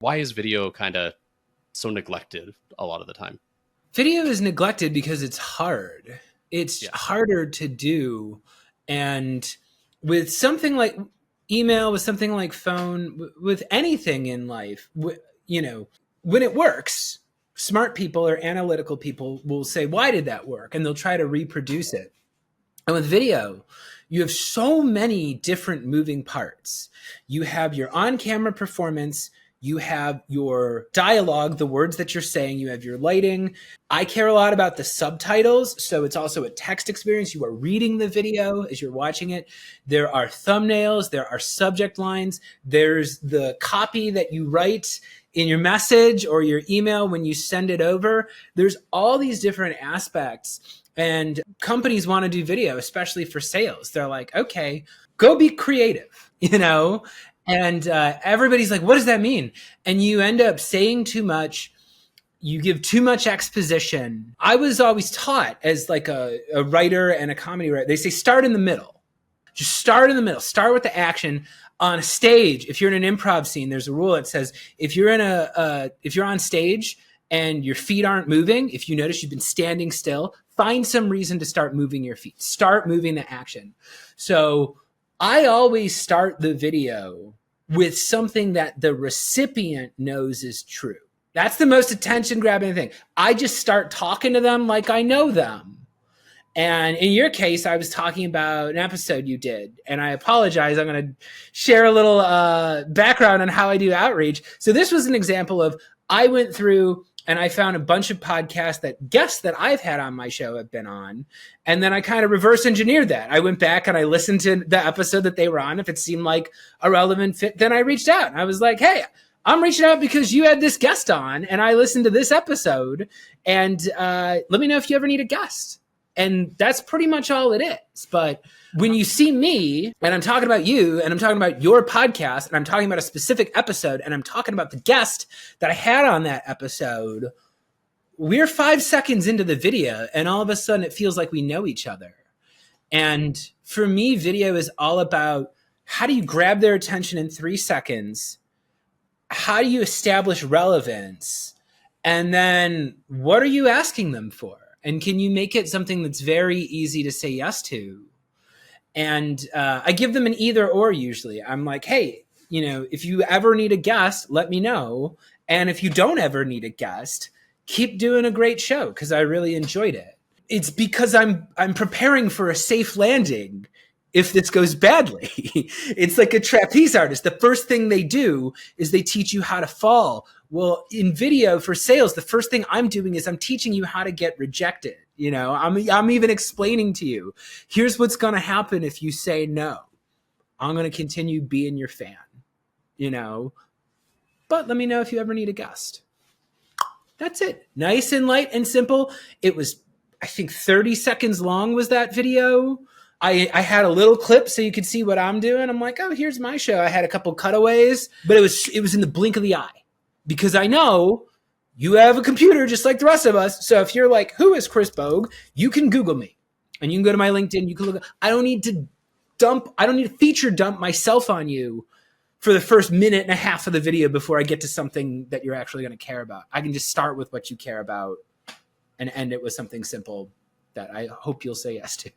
Why is video kind of so neglected a lot of the time? Video is neglected because it's hard. It's harder to do. And with something like email, with something like phone, with anything in life, you know, when it works, smart people or analytical people will say, why did that work? And they'll try to reproduce it. And with video, you have so many different moving parts. You have your on-camera performance, you have your dialogue, the words that you're saying, you have your lighting. I care a lot about the subtitles, so it's also a text experience. You are reading the video as you're watching it. There are thumbnails, there are subject lines, there's the copy that you write in your message or your email when you send it over. There's all these different aspects, and companies want to do video, especially for sales. They're like, okay, go be creative, you know? And everybody's like, what does that mean? And you end up saying too much. You give too much exposition. I was always taught as like a writer and a comedy writer, they say start in the middle. Just start in the middle. Start with the action. On a stage, if you're in an improv scene, there's a rule that says if you're on stage and your feet aren't moving, if you notice you've been standing still, find some reason to start moving your feet. Start moving the action. So I always start the video with something that the recipient knows is true. That's the most attention grabbing thing. I just start talking to them like I know them. And in your case, I was talking about an episode you did, and I apologize. I'm going to share a little background on how I do outreach. So this was an example of I went through and I found a bunch of podcasts that guests that I've had on my show have been on. And then I kind of reverse engineered that. I went back and I listened to the episode that they were on. If it seemed like a relevant fit, then I reached out. And I was like, hey, I'm reaching out because you had this guest on and I listened to this episode. And let me know if you ever need a guest. And that's pretty much all it is. But when you see me and I'm talking about you and I'm talking about your podcast and I'm talking about a specific episode and I'm talking about the guest that I had on that episode, we're 5 seconds into the video and all of a sudden it feels like we know each other. And for me, video is all about how do you grab their attention in 3 seconds? How do you establish relevance? And then what are you asking them for? And can you make it something that's very easy to say yes to? And I give them an either or usually. I'm like, hey, you know, if you ever need a guest, let me know. And if you don't ever need a guest, keep doing a great show because I really enjoyed it. It's because I'm preparing for a safe landing if this goes badly. It's like a trapeze artist. The first thing they do is they teach you how to fall. Well, in video for sales, the first thing I'm doing is I'm teaching you how to get rejected. You know, I'm even explaining to you, here's what's going to happen if you say no. I'm going to continue being your fan, you know, but let me know if you ever need a guest. That's it. Nice and light and simple. It was, I think 30 seconds long was that video. I had a little clip so you could see what I'm doing. I'm like, oh, here's my show. I had a couple cutaways, but it was in the blink of the eye because I know you have a computer just like the rest of us. So if you're like, who is Chris Bogue? You can Google me and you can go to my LinkedIn. You can look. I don't need to feature dump myself on you for the first minute and a half of the video before I get to something that you're actually going to care about. I can just start with what you care about and end it with something simple that I hope you'll say yes to.